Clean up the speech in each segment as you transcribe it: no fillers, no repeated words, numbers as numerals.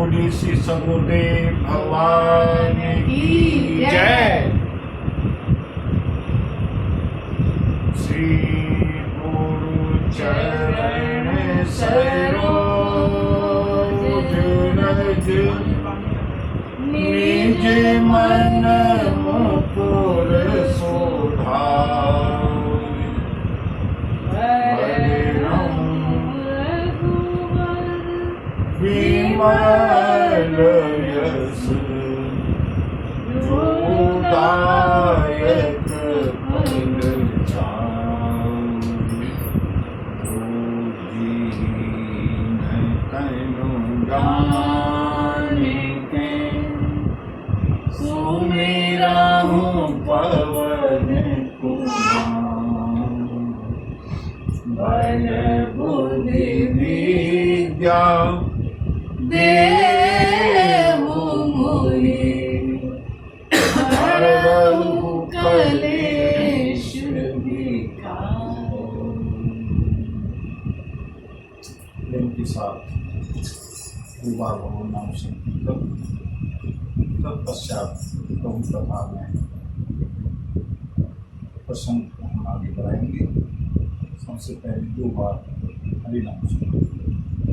बोली श्री सगुरुदेव भगवान की जय। श्री गुरु चरण सरोज रज निज मन मुकुर शोभाय। विमल यश जोदायक फल चारि। दीन तनु जानिके सुमिरहु पवन कुमार। बल बुद्धि विद्या देहु मोहि हरहु कलेश विकार। प्रेम के साथ विवाह भवन नाम संकीर्तन तत्पश्चात प्रभु कथा में प्रसंग हम आगे बढ़ाएंगे। सबसे पहले 2 बार हरि नाम संकीर्तन।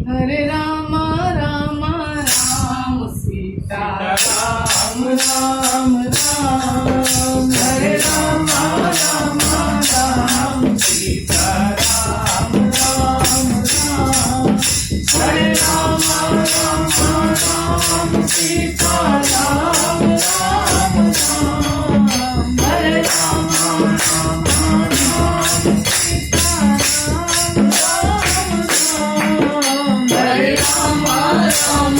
हरे राम राम राम सीता राम राम राम। हरे राम राम राम सीता राम राम राम। हरे राम राम राम सीता राम राम राम। हरे राम राम राम सीता राम राम। हरे राम राम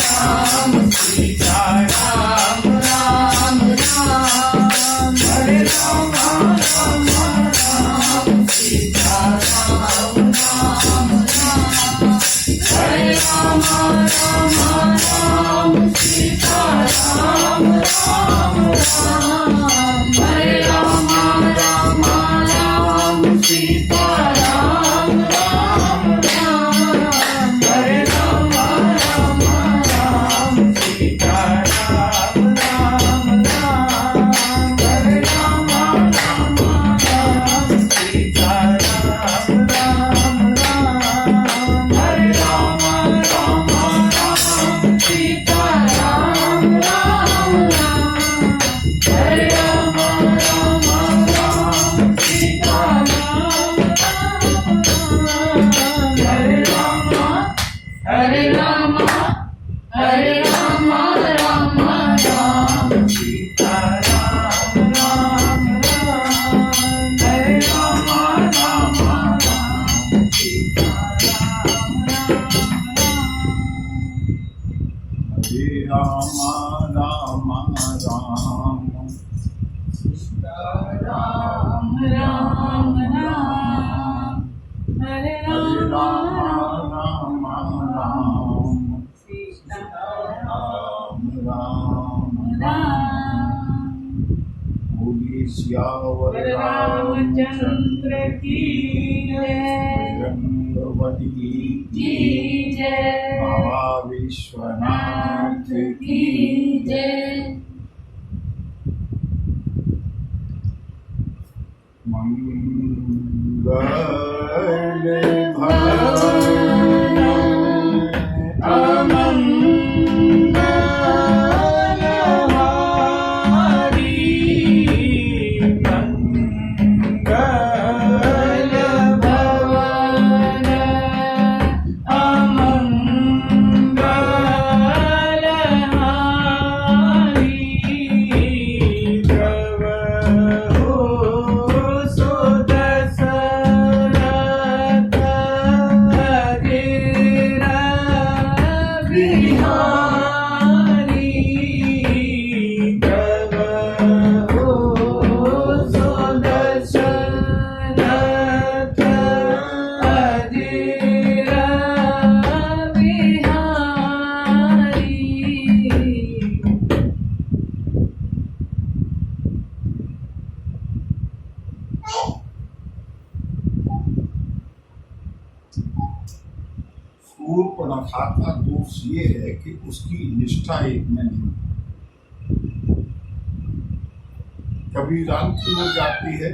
राम सीता राम राम राम। हरे राम राम राम सीता राम राम राम। हरे राम राम राम सीता राम राम राम। हरे राम राम राम सीता राम राम राम। हरे राम राम राम सीता राम राम राम। हरे राम राम राम सीता राम राम राम। हरे राम राम राम सीता राम राम राम। हरे राम राम राम सीता राम राम राम। हरे राम हरे राम राम राम सीता राम राम राम। हरे राम राम राम सीता राम राम राम। हरे राम राम राम सीता राम राम राम। हरे राम राम राम सीता राम राम राम। बोली सियावर रामचंद्र की जय। रंगवती की जय। बाबा विश्वनाथ की जय। मंगल भवन अमंगलहारी। मंगल भवन अमंगलहारी। प्रभु सुदर्शन ये है कि उसकी निष्ठा एक में नहीं। कभी राम की ओर जाती है,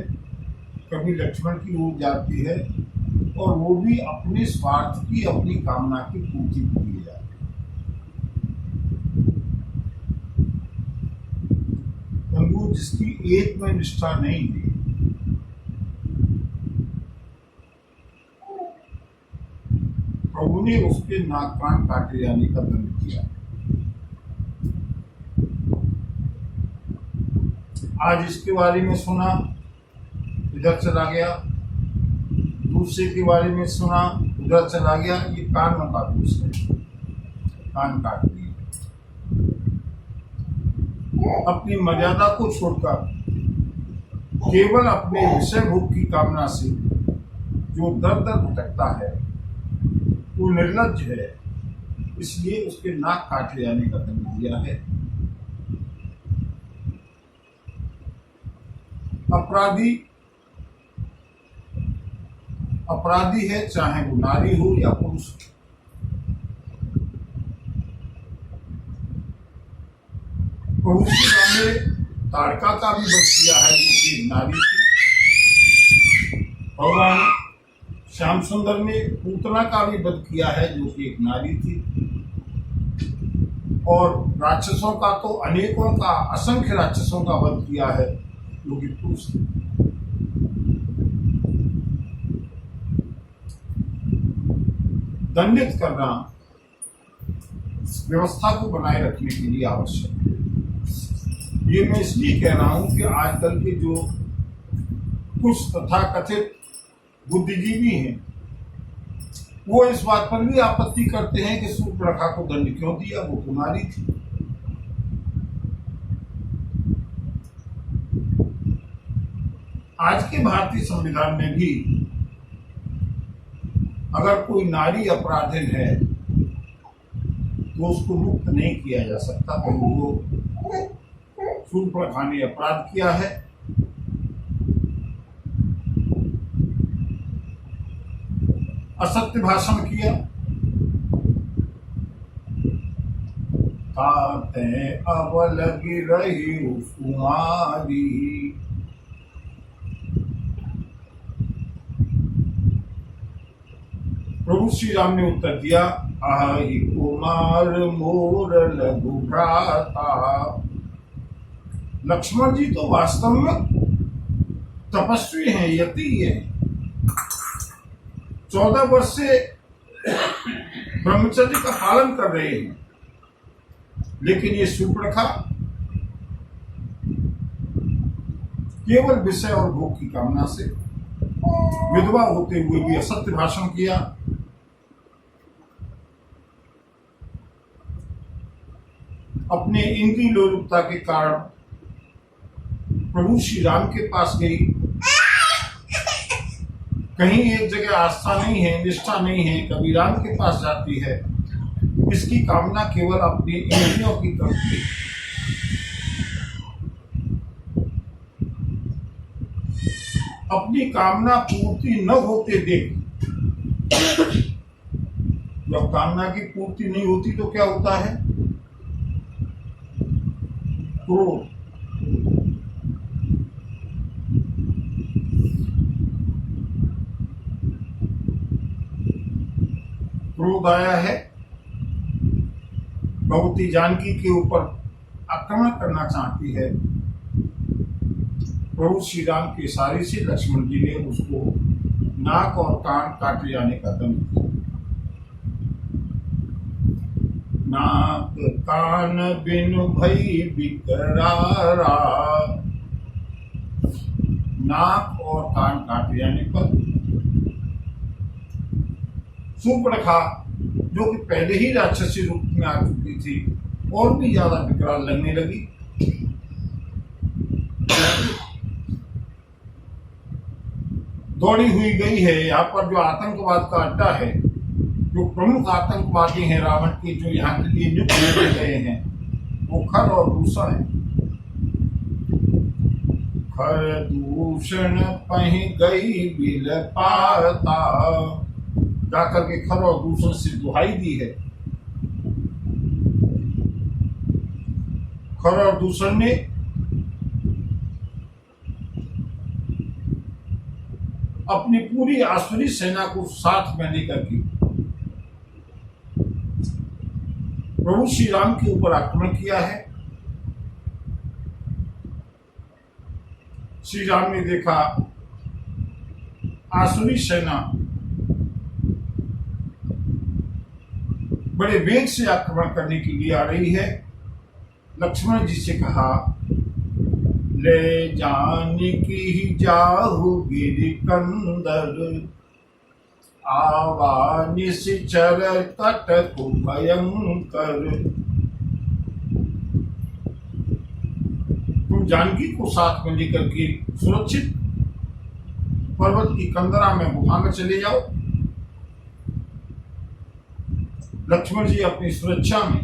कभी लक्ष्मण की ओर जाती है, और वो भी अपने स्वार्थ की, अपनी कामना की पूर्ति के लिए जाती है। वो जिसकी एक में निष्ठा नहीं है, प्रभु ने उसके नाक कान काटे जाने का दंड किया। आज इसके बारे में सुना, इधर चला गया, दूसरे के बारे में सुना, उधर चला गया। ये कान में काट, उसने कान काट दिए। अपनी मर्यादा को छोड़कर केवल अपने विषय भोग की कामना से जो दर दर भटकता है वो निर्लज्ज है, इसलिए उसके नाक काटे जाने का दंड दिया है। अपराधी है, चाहे वो नारी हो या पुरुष। प्रभु श्री राम ने ताड़का का भी वध किया है, जो कि एक नारी थी। भगवान श्याम सुंदर ने पूतना का भी वध किया है, जो कि एक नारी थी। और राक्षसों का तो अनेकों का, असंख्य राक्षसों का वध किया है, जो कि पुरुष थे। दंडित करना व्यवस्था को बनाए रखने के लिए आवश्यक है। ये मैं इसलिए कह रहा हूं कि आजकल के जो कुछ तथाकथित बुद्धिजीवी हैं, वो इस बात पर भी आपत्ति करते हैं कि सूर्पणखा को दंड क्यों दिया, वो कुमारी थी। आज के भारतीय संविधान में भी अगर कोई नारी अपराधी है तो उसको मुक्त नहीं किया जा सकता, क्योंकि वो सूर्पणखा ने अपराध किया है। असत्य भाषण किया, ताते अब लगी रही कुमारी। प्रभु श्री राम ने उत्तर दिया, आई कुमार मोर लघु भ्राता। लक्ष्मण जी तो वास्तव में तपस्वी हैं, यति हैं। 14 वर्ष से ब्रह्मचर्य का पालन कर रहे हैं, लेकिन ये सूर्पणखा केवल विषय और भोग की कामना से विधवा होते हुए भी असत्य भाषण किया। अपने इंद्रिय लोलुपता के कारण प्रभु श्री राम के पास गई, कहीं एक जगह आस्था नहीं है, निष्ठा नहीं है, कभी राम के पास जाती है। इसकी कामना केवल अपनी इंद्रियों की करती। अपनी कामना पूर्ति न होते देख, जब कामना की पूर्ति नहीं होती तो क्या होता है? क्रोध। क्रोध आया है, भगवती जानकी के ऊपर आक्रमण करना चाहती है। प्रभु श्री राम के इशारे से लक्ष्मण जी ने उसको नाक और कान काटे जाने का दंड दिया। नाक कान बिनु भई बिकरारा। नाक और कान काटे जाने पर सूर्पणखा, जो कि पहले ही राक्षसी रूप में आ चुकी थी, और भी ज्यादा विकराल लगने लगी। दौड़ी हुई गई है। यहाँ पर जो आतंकवाद का अड्डा है, जो प्रमुख आतंकवादी हैं रावण के, जो यहाँ के लिए नियुक्त किए गए हैं, वो खर और दूषण है। खर दूषण पही गई बिल पाता, जाकर के खर और दूषण से दुहाई दी है खर और दूषण ने अपनी पूरी आसुरी सेना को साथ में लेकर के प्रभु श्री राम के ऊपर आक्रमण किया है। श्री राम ने देखा आसुरी सेना बड़े वेग से आक्रमण करने के लिए आ रही है। लक्ष्मण जी से कहा, ले जानकी जाहु गिरि कंदर, आवा निश्चर तट को भयंकर। तुम जानकी को साथ में लेकर के सुरक्षित पर्वत की कंदरा में गुफा में चले जाओ। लक्ष्मण जी अपनी सुरक्षा में,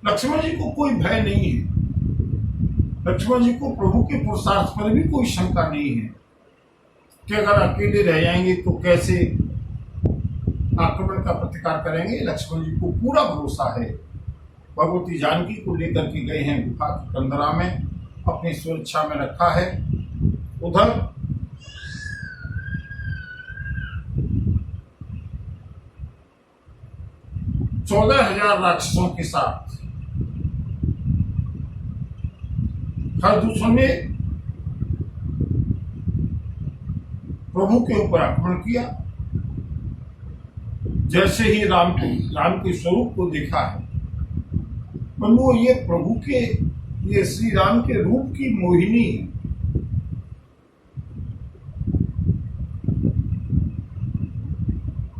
लक्ष्मण जी को कोई भय नहीं है। लक्ष्मण जी को प्रभु के पुरुषार्थ पर भी कोई शंका नहीं है कि अगर अकेले रह जाएंगे तो कैसे आक्रमण का प्रतिकार करेंगे। लक्ष्मण जी को पूरा भरोसा है। भगवती जानकी को लेकर के गए हैं गुफा की कंदरा में, अपनी सुरक्षा में रखा है। उधर चौदह 14,000 राक्षसों के साथ खरदूषण ने प्रभु के ऊपर आक्रमण किया। जैसे ही राम के स्वरूप को देखा है, मनु ये प्रभु के, ये श्री राम के रूप की मोहिनी है।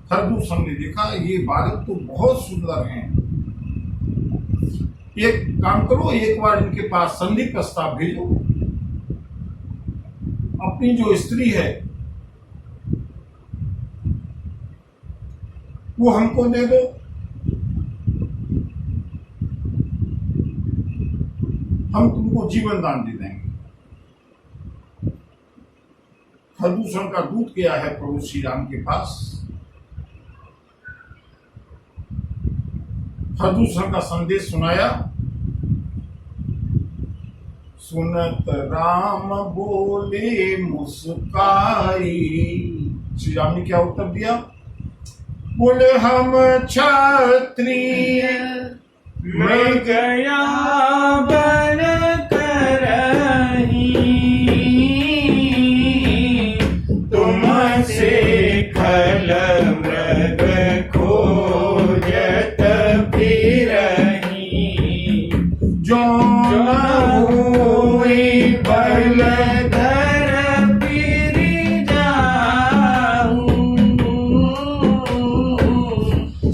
खरदूषण ने देखा ये बालक तो बहुत सुंदर हैं। एक काम करो, एक बार इनके पास संधि प्रस्ताव भेजो। अपनी जो स्त्री है वो हमको दे दो। हम तुमको जीवन दान दे देंगे। खरदूषण का दूत गया है प्रभु श्री राम के पास। खरदूषण का संदेश सुनाया। सुनत राम बोले मुस्काई। श्री राम ने क्या उत्तर दिया? बोले हम क्षत्रिय मैं गया बन करही, तुमसे खल मृग खोजत फिरही। जो होई बलधर फिरि जाऊं,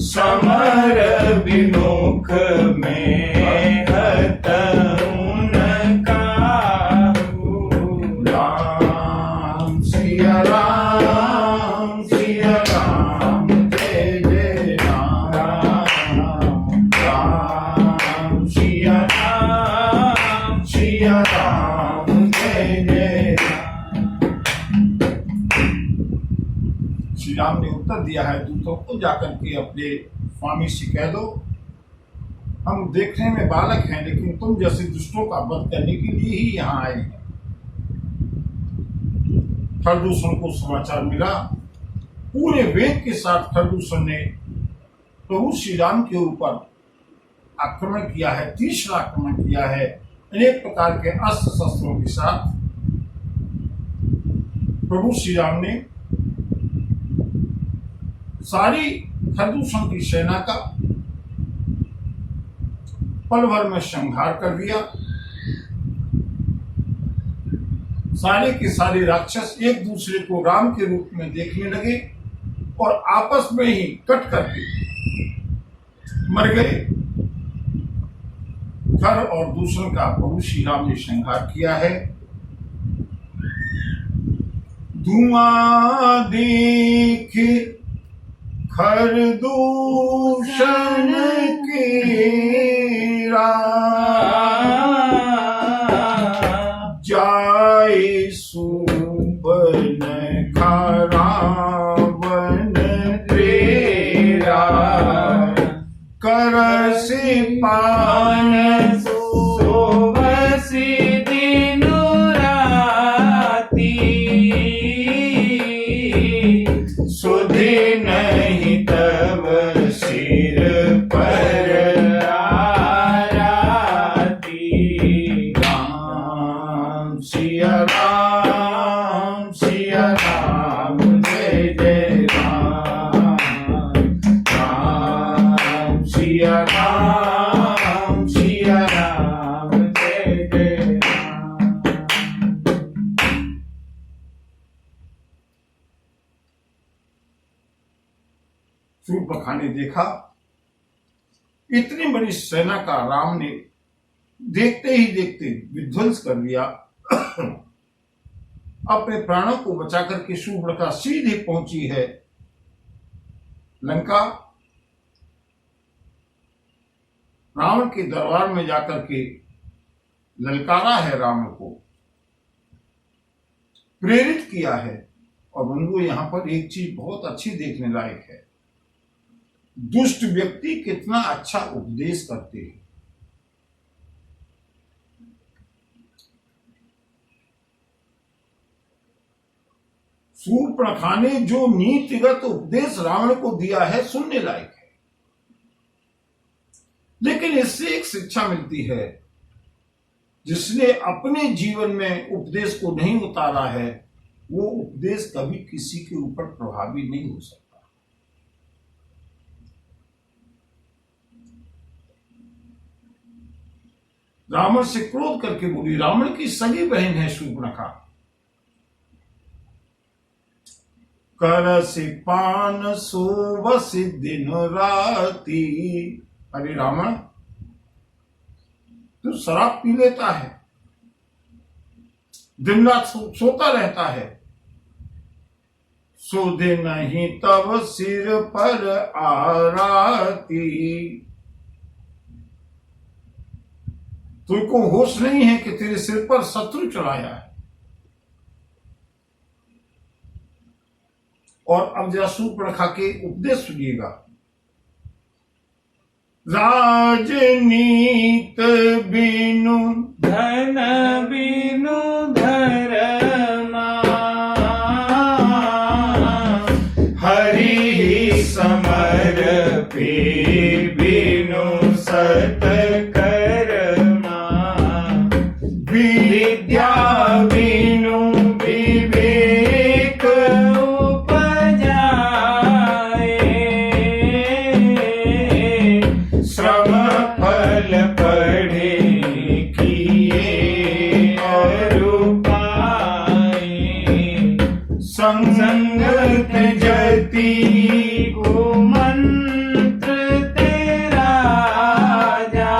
समर विमुख में हतऊं न काहू। राम सिया राम सिया राम जय जय राम। राम सिया राम सिया राम जय जय राम। श्री राम ने उत्तर दिया है दूतों को, जाकर के अपने स्वामी से कह दो, हम देखने में बालक हैं लेकिन तुम जैसे दुष्टों का वध करने के लिए ही यहाँ आए हैं। खरदूषण को समाचार मिला। पूरे वेग के साथ खरदूषण ने प्रभु श्री राम के ऊपर आक्रमण किया है, तीसरा आक्रमण किया है। अनेक प्रकार के अस्त्र शस्त्रों के साथ प्रभु श्री राम ने सारी खरदूषण की सेना का पल भर में संहार कर दिया। सारे के सारे राक्षस एक दूसरे को राम के रूप में देखने लगे और आपस में ही कट करके मर गए। खर और दूषण का प्रभु श्री राम ने संहार किया है। धुआं देख खरदूषण के जाए सुबन खरावन तेरा कर से पान सो राम सिया राम जय जय राम। शूर्पणखा ने देखा इतनी बड़ी सेना का राम ने देखते ही देखते विध्वंस कर दिया। अपने प्राणों को बचाकर के शूर्पणखा सीधे पहुंची है लंका। रावण के दरबार में जाकर के ललकारा है, रावण को प्रेरित किया है। और बंधु यहां पर एक चीज बहुत अच्छी देखने लायक है, दुष्ट व्यक्ति कितना अच्छा उपदेश करते हैं। शूर्पणखा ने जो नीतिगत उपदेश रावण को दिया है सुनने लायक है, लेकिन इससे एक शिक्षा मिलती है, जिसने अपने जीवन में उपदेश को नहीं उतारा है वो उपदेश कभी किसी के ऊपर प्रभावी नहीं हो सकता। रावण से क्रोध करके बोली, रावण की सगी बहन है शूर्पणखा, करसि पान सोवसि दिन राती। अरे रावण, तू शराब पी लेता है, दिन रात सोता रहता है, सुधे नहीं तब सिर पर आराती। तुझको होश नहीं है कि तेरे सिर पर शत्रु चढ़ाया है। और अब जरा शूर्पणखा के उपदेश सुनिएगा। राजनीत बिनु धन बिनु धर्मा, हरि समर पे बिनु सत्कर्मा, विद्या बिनु विवेक उपजाए, श्रम फल पढ़े किए और पाए, संगत जति को मंत्र तेरा जा,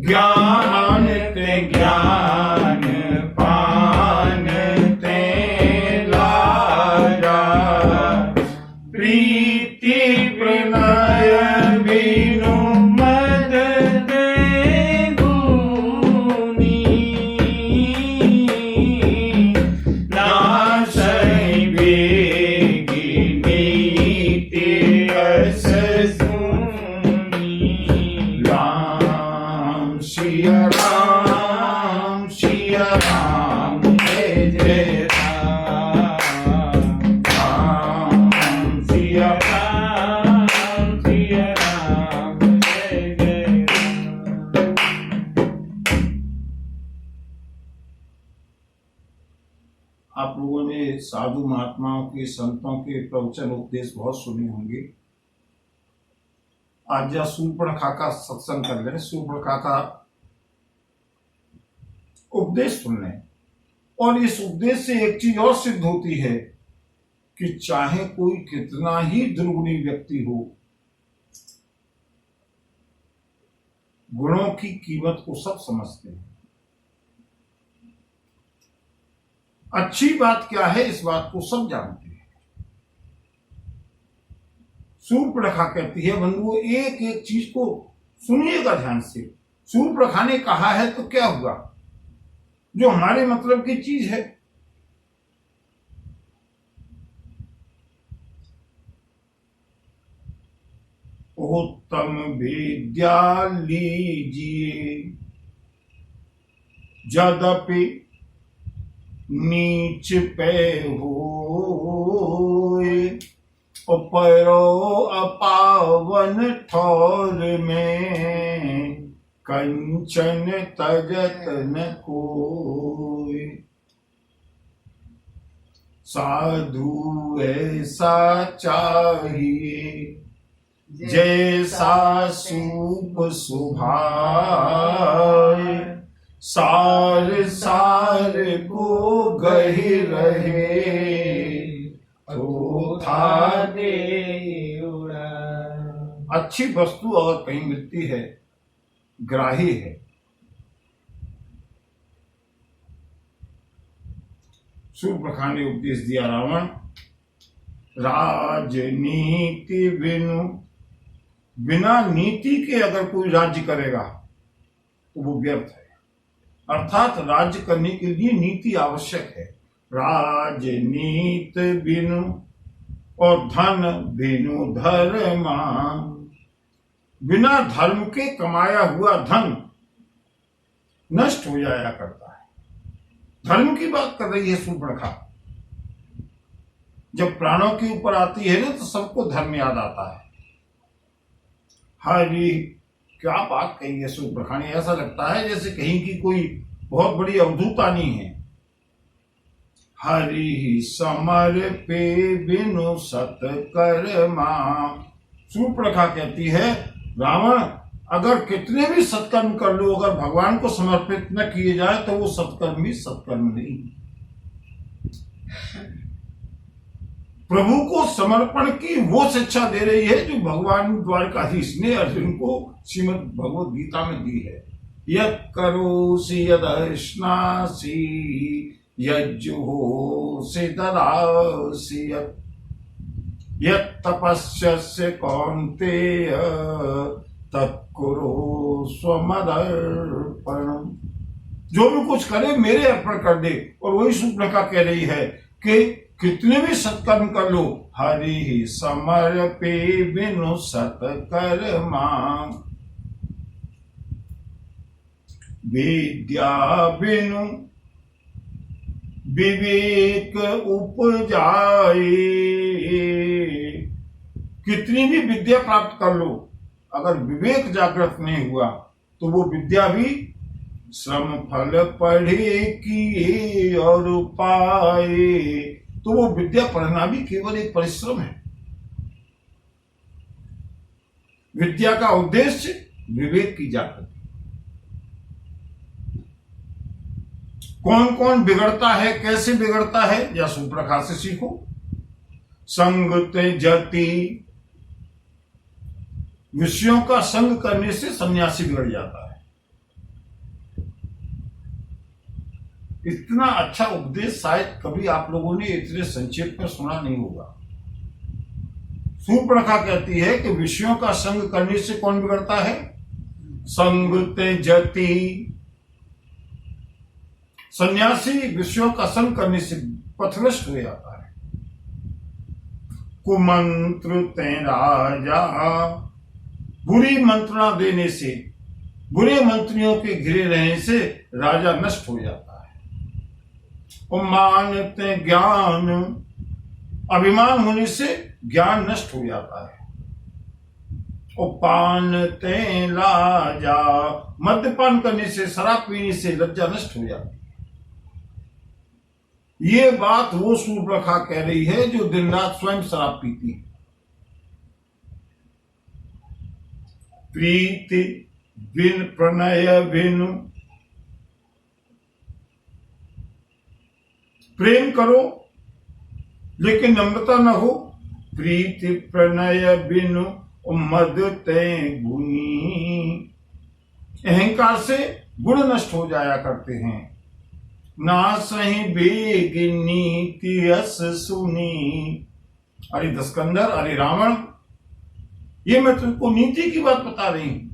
ज्ञान ते ज्ञान पान ते लाजा, प्रीति प्रणय बिनु मद दे गुनी, नाशै वेगी नीति अस सुनी। राम सिया राम जय जय राम। राम सिया राम जय जय राम। आप लोगों ने साधु महात्माओं के, संतों के प्रवचन उपदेश बहुत सुने होंगे। आज या शूर्पणखा का सत्संग कर लें, शूर्पणखा का उपदेश सुन लें। और इस उपदेश से एक चीज और सिद्ध होती है कि चाहे कोई कितना ही दुर्गुणी व्यक्ति हो, गुणों की कीमत को सब समझते हैं। अच्छी बात क्या है इस बात को सब जानते हैं। शूर्पणखा कहती है, बंधुओं एक एक चीज को सुनिएगा ध्यान से। शूर्पणखा ने कहा है तो क्या हुआ, जो हमारे मतलब की चीज है। उत्तम विद्या लीजिए, यद्यपि नीच पे होए, पैरो अपावन ठौर में कंचन तजत न कोई। साधु ऐसा चाहिए जैसा सूप सुभाए, सार सार को गहि रहे, तो था दे उड़ा। अच्छी वस्तु अगर कहीं मिलती है, ग्राही है। शूर्पणखा ने उपदेश दिया, रावण राजनीति बिना नीति के अगर कोई राज्य करेगा तो वो व्यर्थ है। अर्थात राज्य करने के लिए नीति आवश्यक है। राजनीत बिनु और धन बिनु धर्मा, बिना धर्म के कमाया हुआ धन नष्ट हो जाया करता है। धर्म की बात कर रही है शूर्पणखा। जब प्राणों के ऊपर आती है ना तो सबको धर्म याद आता है। हरि, क्या बात कही है शूर्पणखा ने। ऐसा लगता है जैसे कहीं की कोई बहुत बड़ी अवधूतानी है। हरि समर पे बिनु सत कर्मा। शूर्पणखा कहती है, रावण अगर कितने भी सत्कर्म कर लो, अगर भगवान को समर्पित न किए जाए तो वो सत्कर्म भी सत्कर्म नहीं। प्रभु को समर्पण की वो शिक्षा दे रही है जो भगवान द्वारकाधीश ने अर्जुन को श्रीमद् भगवद गीता में दी है। यत् करोसि यदश्नासि यज्जुहोसि ददासि यत् तपस्यस्य कौन्तेय तत्कुरु स्वमदर्पणम्। जो भी कुछ करे मेरे अर्पण कर दे। और वही शूर्पणखा कह रही है कि कितने भी सत्कर्म कर लो, हरि समर्पे बिनु सत्कर्मा। विद्या बिनु विवेक उपजाए। कितनी भी विद्या प्राप्त कर लो, अगर विवेक जागृत नहीं हुआ तो वो विद्या भी श्रम फल पढ़े किए और पाए। तो वो विद्या पढ़ना भी केवल एक परिश्रम है। विद्या का उद्देश्य विवेक की जागृति। कौन कौन बिगड़ता है, कैसे बिगड़ता है, या शूर्पणखा से सीखो। संग त्यजति, विषयों का संग करने से सन्यासी बिगड़ जाता है। इतना अच्छा उपदेश शायद कभी आप लोगों ने इतने संक्षेप में सुना नहीं होगा। शूर्पणखा कहती है कि विषयों का संग करने से कौन बिगड़ता है। संग त्यजति, सन्यासी विषयों का संग करने से पथभ्रष्ट हो जाता है। कुमंत्र ते राजा, बुरी मंत्रणा देने से, बुरे मंत्रियों के घिरे रहने से राजा नष्ट हो जाता है। मानते ज्ञान, अभिमान होने से ज्ञान नष्ट हो जाता है। पानते लाजा, मद्यपान करने से, शराब पीने से लज्जा नष्ट हो जाती है। ये बात वो शूर्पणखा कह रही है जो दिन रात स्वयं शराब पीती है। प्रीति बिन प्रणय बिनु, प्रेम करो लेकिन नम्रता न हो। प्रीति प्रणय बिनु मद ते गुणी, अहंकार से गुण नष्ट हो जाया करते हैं। ना सही बेग नीति अस सुनी। अरे दस्कंदर, अरे रावण, ये मैं तुमको नीति की बात बता रही हूं।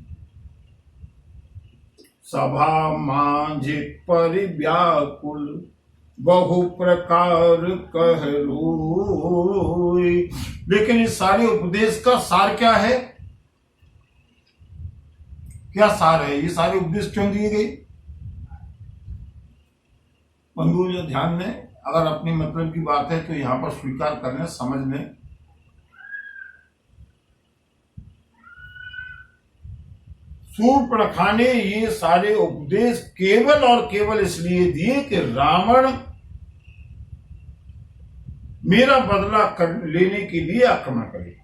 सभा मांझे परिव्याकुल, बहु प्रकार कह रोई। लेकिन इस सारे उपदेश का सार क्या है? क्या सार है? ये सारे उपदेश क्यों दिए गए? बंधु जो ध्यान दें, अगर अपनी मतलब की बात है तो यहां पर स्वीकार करने, समझ लें। शूर्पणखा ने ये सारे उपदेश केवल और केवल इसलिए दिए कि रावण मेरा बदला लेने के लिए आक्रमण करे।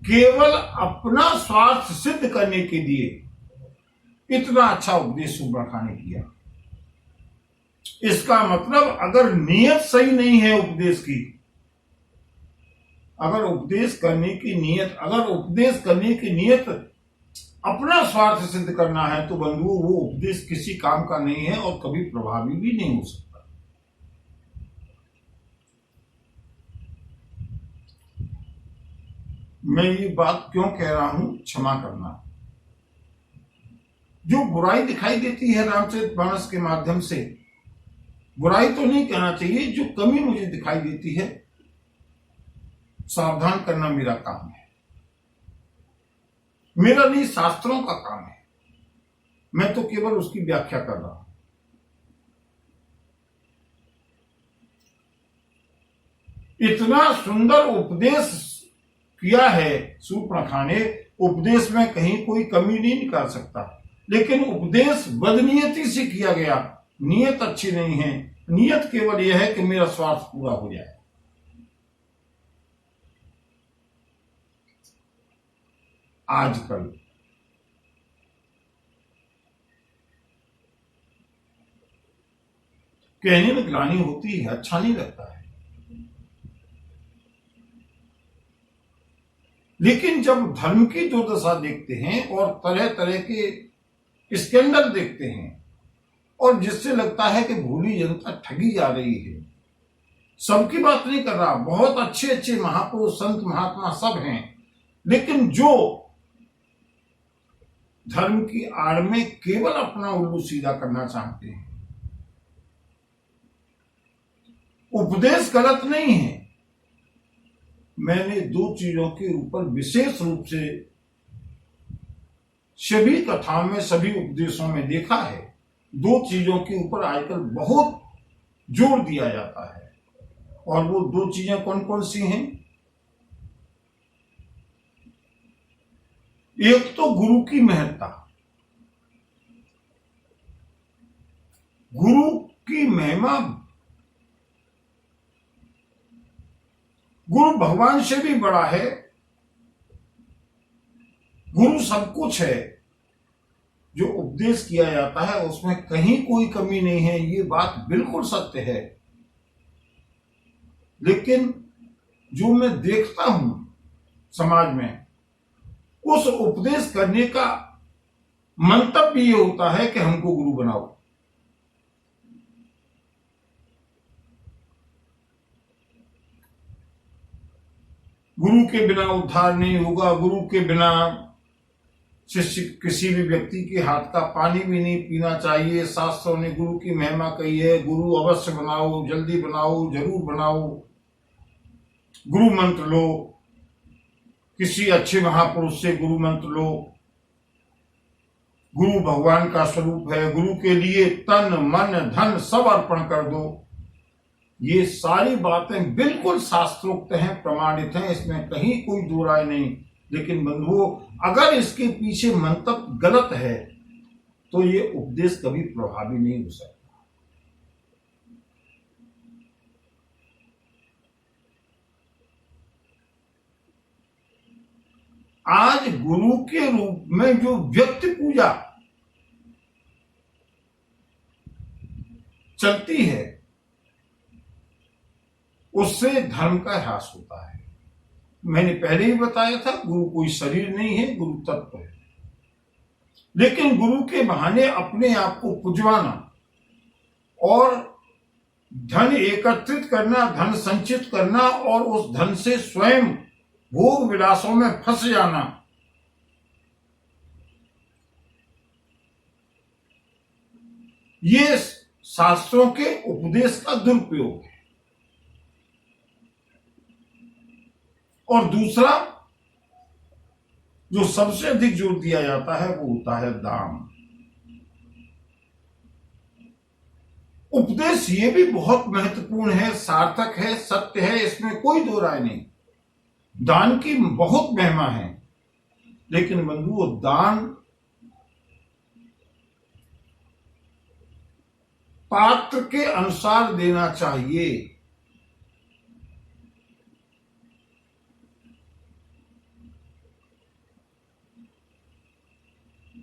केवल अपना स्वार्थ सिद्ध करने के लिए इतना अच्छा उपदेश सुब्रखा ने किया। इसका मतलब अगर नियत सही नहीं है उपदेश की, अगर उपदेश करने की नियत अपना स्वार्थ सिद्ध करना है, तो बंधुओं वो उपदेश किसी काम का नहीं है और कभी प्रभावी भी नहीं हो सकता। मैं ये बात क्यों कह रहा हूं, क्षमा करना। जो बुराई दिखाई देती है रामचरितमानस के माध्यम से, बुराई तो नहीं कहना चाहिए, जो कमी मुझे दिखाई देती है, सावधान करना मेरा काम है। मेरा नहीं, शास्त्रों का काम है। मैं तो केवल उसकी व्याख्या कर रहा हूं। इतना सुंदर उपदेश किया है शूर्पणखा ने, उपदेश में कहीं कोई कमी नहीं निकाल सकता, लेकिन उपदेश बदनीयती से किया गया। नियत अच्छी नहीं है, नियत केवल यह है कि मेरा स्वार्थ पूरा हो जाए। आजकल कहने में ग्लानि होती है, अच्छा नहीं लगता है, लेकिन जब धर्म की दुर्दशा देखते हैं और तरह तरह के स्कैंडल देखते हैं, और जिससे लगता है कि भोली जनता ठगी जा रही है। सबकी बात नहीं कर रहा, बहुत अच्छे अच्छे महापुरुष संत महात्मा सब हैं, लेकिन जो धर्म की आड़ में केवल अपना उल्लू सीधा करना चाहते हैं। उपदेश गलत नहीं है। मैंने दो चीजों के ऊपर विशेष रूप से सभी कथाओं में, सभी उपदेशों में देखा है। दो चीजों के ऊपर आजकल बहुत जोर दिया जाता है, और वो दो चीजें कौन कौन सी हैं? एक तो गुरु की महत्ता। गुरु की महिमा, गुरु भगवान से भी बड़ा है, गुरु सब कुछ है। जो उपदेश किया जाता है उसमें कहीं कोई कमी नहीं है, ये बात बिल्कुल सत्य है। लेकिन जो मैं देखता हूं समाज में, उस उपदेश करने का मंतव्य ये होता है कि हमको गुरु बनाओ। गुरु के बिना उद्धार नहीं होगा, गुरु के बिना शिष्य किसी भी व्यक्ति के हाथ का पानी भी नहीं पीना चाहिए। शास्त्रों ने गुरु की महिमा कही है, गुरु अवश्य बनाओ, जल्दी बनाओ, जरूर बनाओ, गुरु मंत्र लो, किसी अच्छे महापुरुष से गुरु मंत्र लो। गुरु भगवान का स्वरूप है, गुरु के लिए तन मन धन सब अर्पण कर दो। ये सारी बातें बिल्कुल शास्त्रोक्त हैं, प्रमाणित हैं, इसमें कहीं कोई दो राय नहीं। लेकिन बंधुओं, अगर इसके पीछे मंतव्य गलत है तो ये उपदेश कभी प्रभावी नहीं हो सकता। आज गुरु के रूप में जो व्यक्ति पूजा चलती है, उससे धर्म का ह्रास होता है। मैंने पहले ही बताया था, गुरु कोई शरीर नहीं है, गुरु तत्व है। लेकिन गुरु के बहाने अपने आप को पुजवाना और धन एकत्रित करना, धन संचित करना, और उस धन से स्वयं भोग विलासों में फंस जाना, ये शास्त्रों के उपदेश का दुरुपयोग है। और दूसरा जो सबसे अधिक जोर दिया जाता है वो होता है दान। उपदेश ये भी बहुत महत्वपूर्ण है, सार्थक है, सत्य है, इसमें कोई दो राय नहीं। दान की बहुत महिमा है, लेकिन बंधुओं, दान पात्र के अनुसार देना चाहिए।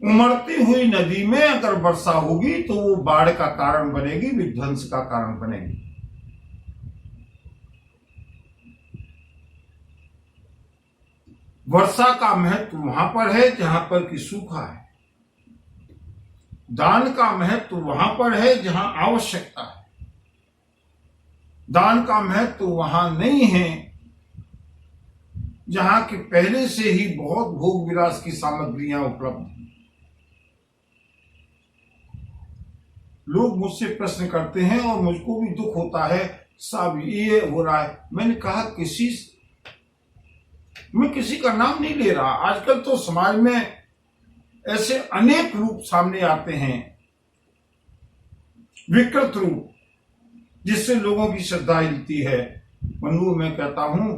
उमड़ती हुई नदी में अगर वर्षा होगी तो वो बाढ़ का कारण बनेगी, विध्वंस का कारण बनेगी। वर्षा का महत्व वहां पर है जहां पर कि सूखा है। दान का महत्व वहां पर है जहां आवश्यकता है। दान का महत्व वहां नहीं है जहां कि पहले से ही बहुत भोग विलास की सामग्रियां उपलब्ध हैं। लोग मुझसे प्रश्न करते हैं और मुझको भी दुख होता है, साहब ये हो रहा है। मैंने कहा मैं किसी का नाम नहीं ले रहा। आजकल तो समाज में ऐसे अनेक रूप सामने आते हैं, विकृत रूप, जिससे लोगों की श्रद्धा हिलती है। मनु मैं कहता हूं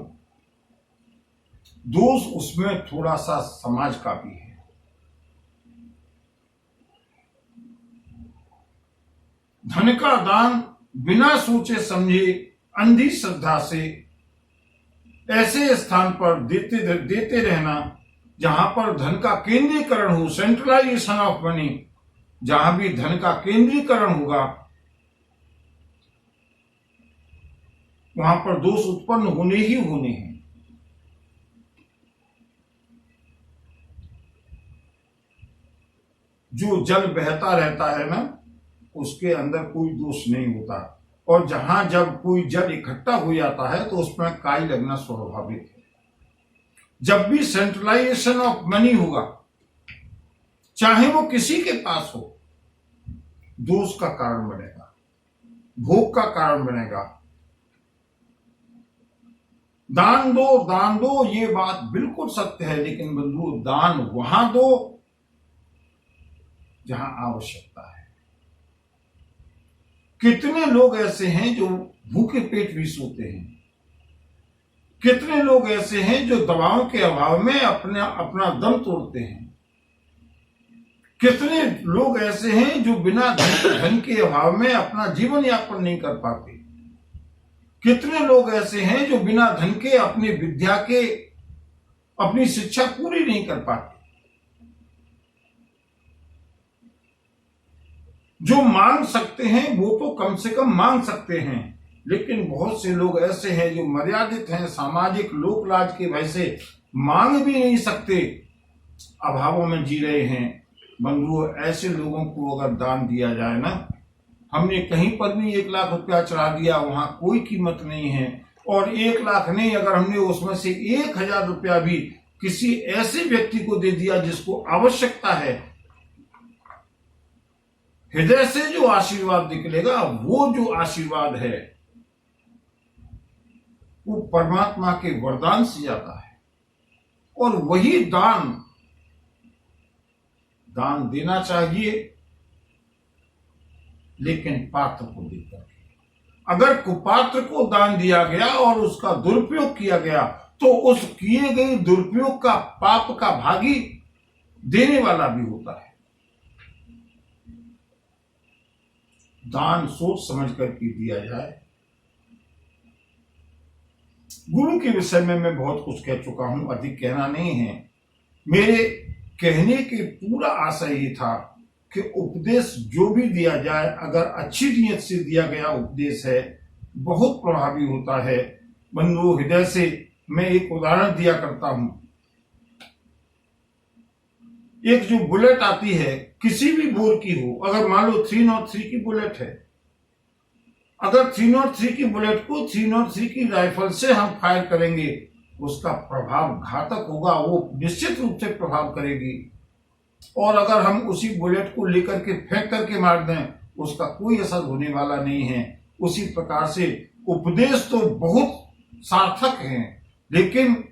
दोष उसमें थोड़ा सा समाज का भी है। धन का दान बिना सोचे समझे अंधी श्रद्धा से ऐसे स्थान पर देते रहना जहां पर धन का केंद्रीकरण हो, सेंट्रलाइजेशन ऑफ मनी, जहां भी धन का केंद्रीकरण होगा वहां पर दोष उत्पन्न होने ही होने हैं। जो जल बहता रहता है ना, उसके अंदर कोई दोष नहीं होता, और जहां जब कोई जल इकट्ठा हो जाता है तो उसमें काई लगना स्वाभाविक है। जब भी सेंट्रलाइजेशन ऑफ मनी होगा, चाहे वो किसी के पास हो, दोष का कारण बनेगा, भोग का कारण बनेगा। दान दो ये बात बिल्कुल सत्य है, लेकिन बंधु दान वहां दो जहां आवश्यकता है। कितने लोग ऐसे हैं जो भूखे पेट भी सोते हैं। कितने लोग ऐसे हैं जो दवाओं के अभाव में अपना दम तोड़ते हैं। कितने लोग ऐसे हैं जो बिना धन के अभाव में अपना जीवन यापन नहीं कर पाते। कितने लोग ऐसे हैं जो बिना धन के अपनी विद्या के अपनी शिक्षा पूरी नहीं कर पाते। जो मांग सकते हैं वो तो कम से कम मांग सकते हैं, लेकिन बहुत से लोग ऐसे हैं जो मर्यादित हैं, सामाजिक लोक लाज के भय से मांग भी नहीं सकते, अभावों में जी रहे हैं। बंधुओं, ऐसे लोगों को अगर दान दिया जाए ना, हमने कहीं पर भी 1 लाख रुपया चढ़ा दिया, वहां कोई कीमत नहीं है। और 1 लाख नहीं, अगर हमने उसमें से 1000 रुपया भी किसी ऐसे व्यक्ति को दे दिया जिसको आवश्यकता है, हृदय से जो आशीर्वाद निकलेगा, वो जो आशीर्वाद है वो परमात्मा के वरदान से जाता है। और वही दान देना चाहिए, लेकिन पात्र को देकर। अगर कुपात्र को दान दिया गया और उसका दुरुपयोग किया गया, तो उस किए गए दुरुपयोग का पाप का भागी देने वाला भी होता है। दान सोच समझ करके दिया जाए। गुरु के विषय में मैं बहुत कुछ कह चुका हूं, अधिक कहना नहीं है। मेरे कहने की पूरा आशय ये था कि उपदेश जो भी दिया जाए, अगर अच्छी नीयत से दिया गया उपदेश है, बहुत प्रभावी होता है। बंधु, हृदय से मैं एक उदाहरण दिया करता हूं। एक जो बुलेट आती है, किसी भी बोर की हो, अगर मान लो 303 की बुलेट है, अगर 303 की बुलेट को 303 की राइफल से हम फायर करेंगे, उसका प्रभाव घातक होगा, वो निश्चित रूप से प्रभाव करेगी। और अगर हम उसी बुलेट को लेकर के फेंक करके मार दें, उसका कोई असर होने वाला नहीं है। उसी प्रकार से उपदेश तो बहुत सार्थक हैं, लेकिन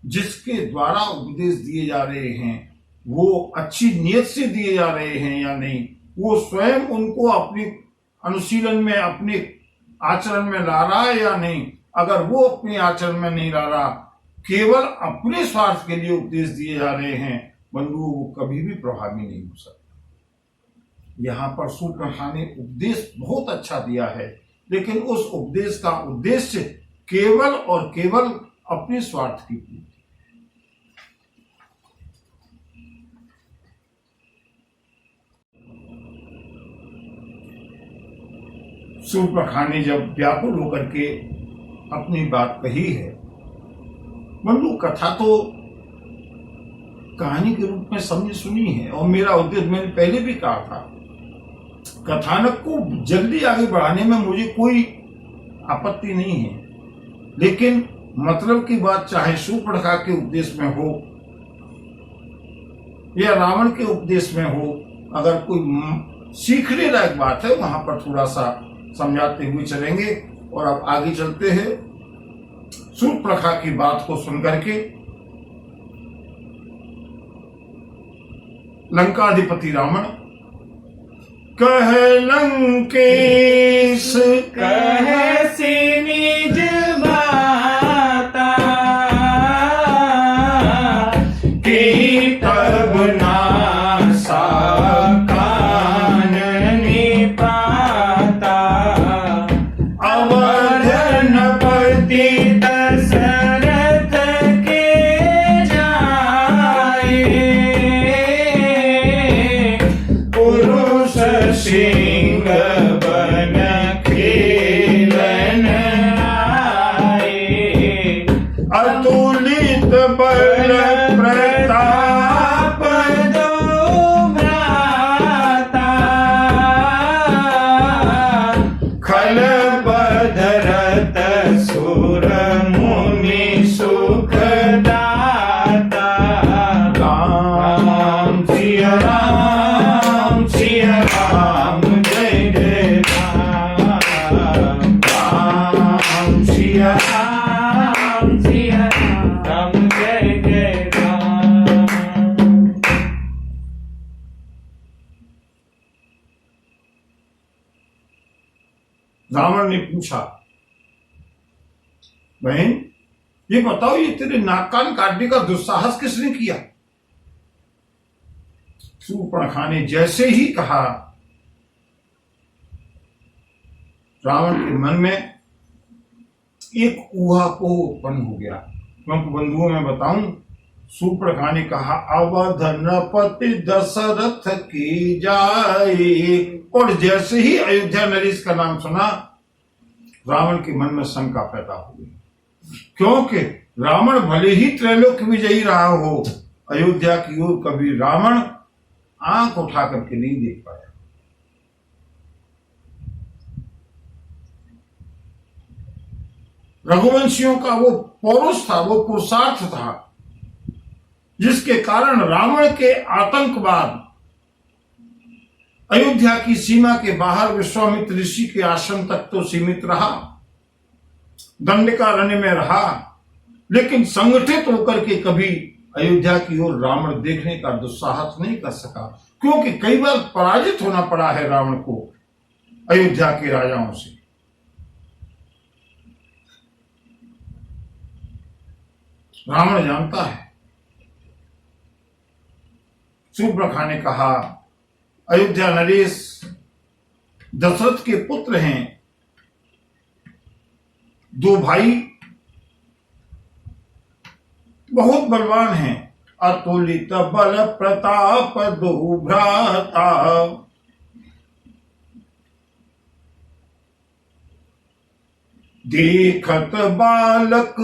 जिसके द्वारा उपदेश दिए जा रहे हैं वो अच्छी नीयत से दिए जा रहे हैं या नहीं, वो स्वयं उनको अपनी अनुशीलन में, अपने आचरण में ला रहा है या नहीं। अगर वो अपने आचरण में नहीं ला रहा, केवल अपने स्वार्थ के लिए उपदेश दिए जा रहे हैं, बंधु, वो कभी भी प्रभावी नहीं हो सकता। यहाँ पर सुप्रभा ने उपदेश बहुत अच्छा दिया है, लेकिन उस उपदेश का उद्देश्य केवल और केवल अपने स्वार्थ की पूर्ति। शूर्पणखा ने जब व्याकुल होकर के अपनी बात कही है, बंधु कथा तो कहानी के रूप में सबने सुनी है, और मेरा उद्देश्य मैंने पहले भी कहा था, कथानक को जल्दी आगे बढ़ाने में मुझे कोई आपत्ति नहीं है, लेकिन मतलब की बात चाहे शूर्पणखा के उपदेश में हो या रावण के उपदेश में हो, अगर कोई सीखने लायक बात है वहां पर थोड़ा सा समझाते हुए चलेंगे। और अब आगे चलते हैं शूर्पणखा की बात को सुनकर के लंकाधिपति रावण कह लंकेश कह से निज बाता कि तब नासा कानन पाता अवधनपति दशरथ के जाए पुरुष सिंह बन खेलन आए अतुलित बल प्रताप दो भ्राता खल बधरत सुर मुनि सुख दाता राम सिया राम सिया राम जय जय राम राम सिया राम जय जय राम। रावण ने पूछा, बहन ये बताओ, ये तेरे नाक कान काटने का दुस्साहस किसने किया? शूर्पणखा ने जैसे ही कहा, रावण के मन में एक ऊहापोह उत्पन्न हो गया। क्योंकि बंधुओं में बताऊं, शूर्पणखा ने कहा अवधनपति दशरथ की जाए, और जैसे ही अयोध्या नरेश का नाम सुना, रावण के मन में शंका पैदा हो गई। क्योंकि रावण भले ही त्रैलोक्य विजयी रहा हो, अयोध्या की ओर कभी रावण आंख उठा करके नहीं देख पाया। रघुवंशियों का वो पौरुष था, वो पुरुषार्थ था, जिसके कारण रावण के आतंकवाद अयोध्या की सीमा के बाहर विश्वामित्र ऋषि के आश्रम तक तो सीमित रहा, दंडकारण्य में रहा, लेकिन संगठित होकर के कभी अयोध्या की ओर रावण देखने का दुस्साहस नहीं कर सका। क्योंकि कई बार पराजित होना पड़ा है रावण को अयोध्या के राजाओं से। रावण जानता है। शूर्पणखा ने कहा, अयोध्या नरेश दशरथ के पुत्र हैं, दो भाई बहुत बलवान हैं, अतुलित बल प्रताप दो भ्राता। देखत बालक,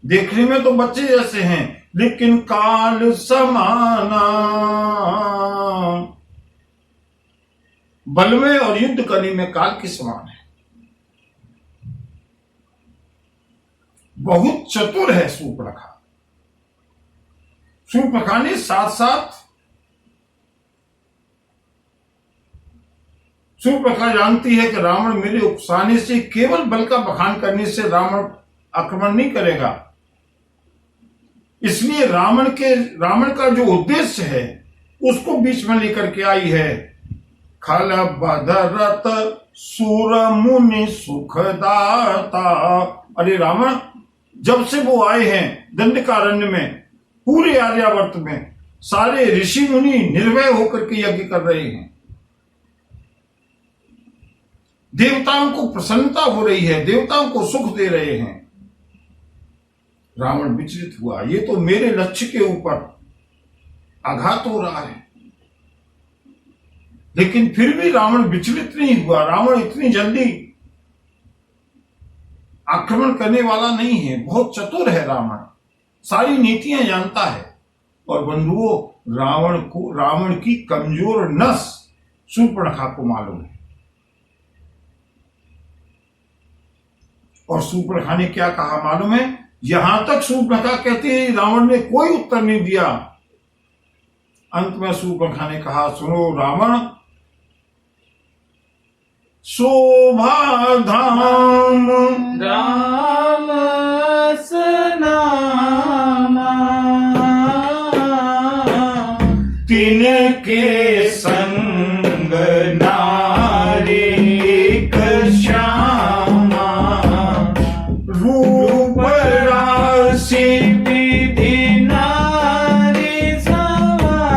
देखने में तो बच्चे जैसे हैं, लेकिन काल समाना, बल में और युद्ध करने में काल के समान है। बहुत चतुर है शूर्पणखा। शूर्पणखा ने साथ साथ, शूर्पणखा जानती है कि रावण मेरे उकसाने से, केवल बल का बखान करने से रावण आक्रमण नहीं करेगा। इसलिए रावण का जो उद्देश्य है उसको बीच में लेकर के आई है। खल बधरत सुर मुनि सुखदाता। अरे रावण जब से वो आए हैं दंडकारण्य में, पूरे आर्यावर्त में सारे ऋषि मुनि निर्भय होकर के यज्ञ कर रहे हैं, देवताओं को प्रसन्नता हो रही है, देवताओं को सुख दे रहे हैं। रावण विचलित हुआ, ये तो मेरे लक्ष्य के ऊपर आघात हो रहा है। लेकिन फिर भी रावण विचलित नहीं हुआ। रावण इतनी जल्दी आक्रमण करने वाला नहीं है, बहुत चतुर है रावण, सारी नीतियां जानता है। और बंधुओं, रावण की कमजोर नस शूर्पणखा को मालूम है। और शूर्पणखा ने क्या कहा मालूम है? यहां तक शूर्पणखा कहती है, रावण ने कोई उत्तर नहीं दिया। अंत में शूर्पणखा ने कहा, सुनो रावण, शोभा धाम राम सनामा, तिनके संग नारी श्यामा, रूप राशि विधि नारी सवारी,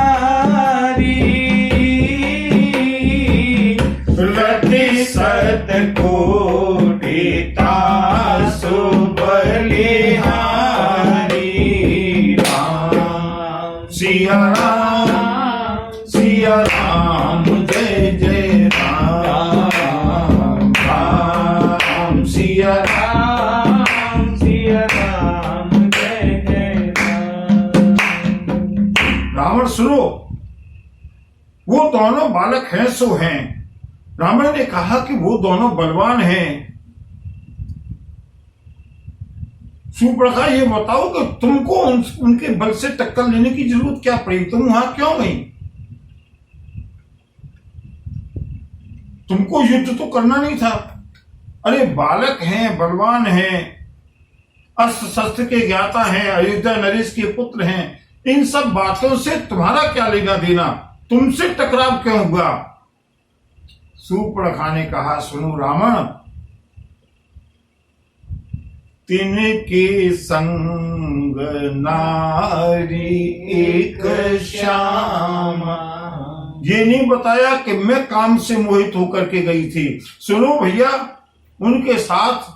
रति सतकोटि तासु बलिहारी। राम सिया राम जय जय राम, राम सिया राम सिया राम जय जय राम। रावण सुनो, वो दोनों बालक हैं सो हैं। रावण ने कहा कि वो दोनों बलवान हैं। शूर्पणखा, ये बताओ कि तुमको उनके बल से टक्कर लेने की जरूरत क्या पड़ी? तुम वहां क्यों गई? तुमको युद्ध तो करना नहीं था। अरे बालक हैं, बलवान हैं, अस्त्र शस्त्र के ज्ञाता हैं, अयोध्या नरेश के पुत्र हैं, इन सब बातों से तुम्हारा क्या लेना देना? तुमसे टकराव क्यों हुआ? शूर्पणखा ने कहा, सुनो रावण, तिनके संग नारी एक श्यामा। ये नहीं बताया कि मैं काम से मोहित होकर के गई थी। सुनो भैया, उनके साथ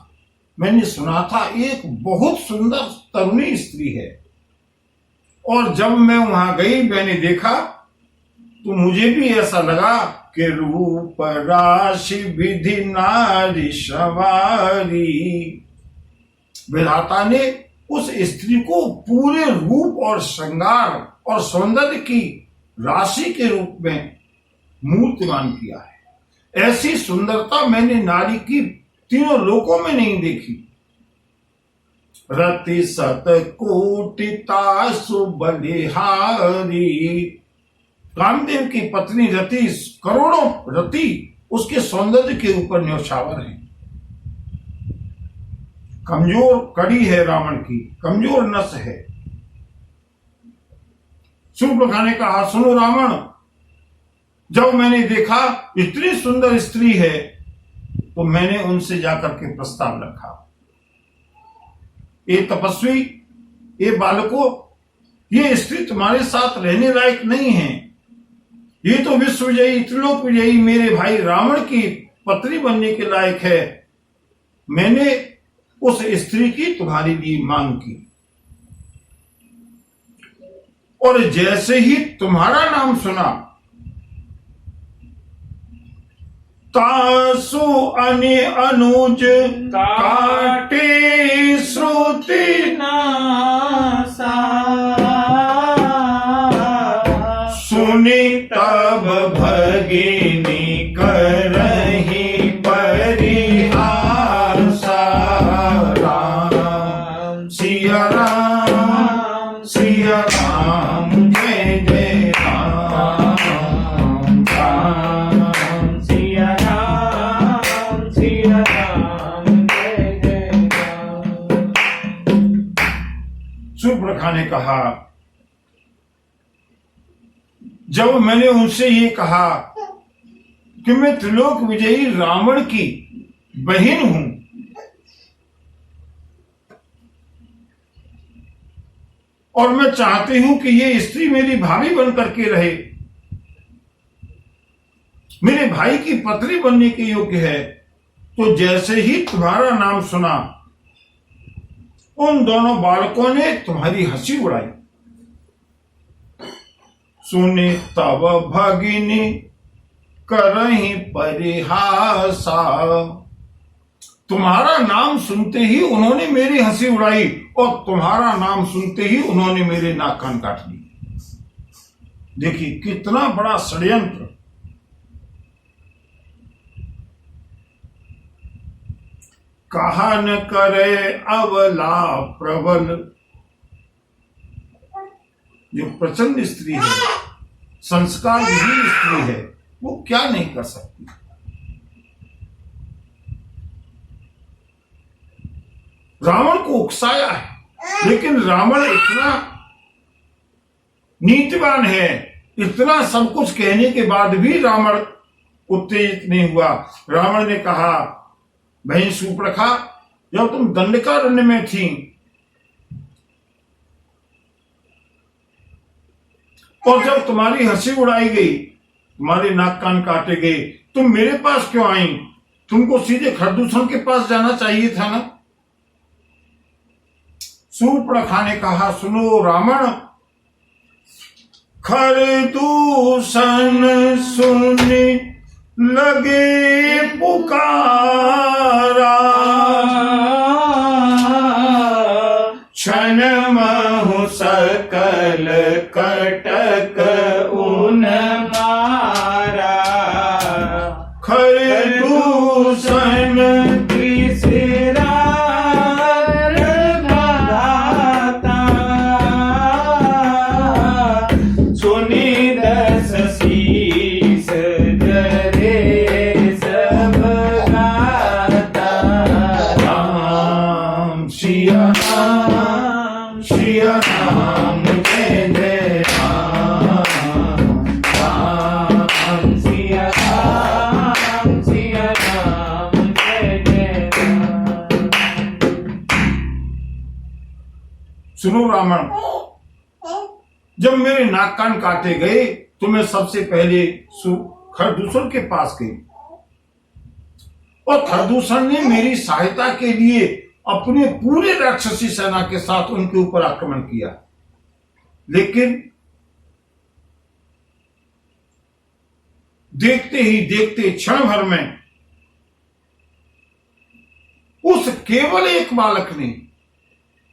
मैंने सुना था एक बहुत सुंदर तरुणी स्त्री है, और जब मैं वहां गई मैंने देखा तो मुझे भी ऐसा लगा कि रूप राशि विधि नारी सवारी। विधाता ने उस स्त्री को पूरे रूप और श्रृंगार और सौंदर्य की राशि के रूप में मूर्तिमान किया है। ऐसी सुंदरता मैंने नारी की तीनों लोकों में नहीं देखी। रति सतकोटि तासु बलिहारी। कामदेव की पत्नी रति, करोड़ों रति उसके सौंदर्य के ऊपर न्यौछावर है। कमजोर कड़ी है रावण की, कमजोर नस है। शूर्पणखा ने कहा, सुनो रावण, जब मैंने देखा इतनी सुंदर स्त्री है तो मैंने उनसे जाकर के प्रस्ताव रखा, ये तपस्वी, ये बालकों, ये स्त्री तुम्हारे साथ रहने लायक नहीं है। ये तो विश्व विजयी, त्रिलोक विजयी मेरे भाई रावण की पत्नी बनने के लायक है। मैंने उस स्त्री की तुम्हारे लिए मांग की, और जैसे ही तुम्हारा नाम सुना, तासु अने अनुज काटे श्रुति नासा, सुनि तब भगिनी करहि परिहासा। राम सिया राम, सिया राम जय जय राम, राम सिया राम जय जय राम। शूर्पणखा ने कहा, जब मैंने उनसे ये कहा कि मैं त्रिलोक विजयी रावण की बहन हूं, और मैं चाहती हूं कि ये स्त्री मेरी भाभी बन करके रहे, मेरे भाई की पत्नी बनने के योग्य है, तो जैसे ही तुम्हारा नाम सुना, उन दोनों बालकों ने तुम्हारी हंसी उड़ाई। सुने तब भगिनी करहीं परिहासा। तुम्हारा नाम सुनते ही उन्होंने मेरी हंसी उड़ाई और तुम्हारा नाम सुनते ही उन्होंने मेरे नाक कान काट लिए। देखिए कितना बड़ा षड्यंत्र। कहा न करे अबला प्रबल। जो प्रचंड स्त्री है, संस्कार विहीन स्त्री है, वो क्या नहीं कर सकती। रावण को उकसाया है, लेकिन रावण इतना नीतिवान है, इतना सब कुछ कहने के बाद भी रावण उत्तेजित नहीं हुआ। रावण ने कहा, बहन शूर्पणखा, जब तुम दंडकारण्य में थी और जब तुम्हारी हंसी उड़ाई गई, तुम्हारे नाक कान काटे गए, तुम मेरे पास क्यों आई? तुमको सीधे खरदूषण के पास जाना चाहिए था ना। शूर्पणखा ने कहा, सुनो रावण, खरदूषण सुनने लगे पुकारा, क्षण महु सकल कटक उन मारा। खरदूषण तीसरा धाता, सुनी दस शीस जरे सब गाता। राम सिया राम, सिया राम जय जय राम। राम सिया राम, सिया राम जय जय राम। सुनो रावण, जब मेरे नाक कान काटे गए तो मैं सबसे पहले खरदूषण के पास गई और खरदूषण ने मेरी सहायता के लिए अपने पूरे राक्षसी सेना के साथ उनके ऊपर आक्रमण किया। लेकिन देखते ही देखते क्षण भर में उस केवल एक बालक ने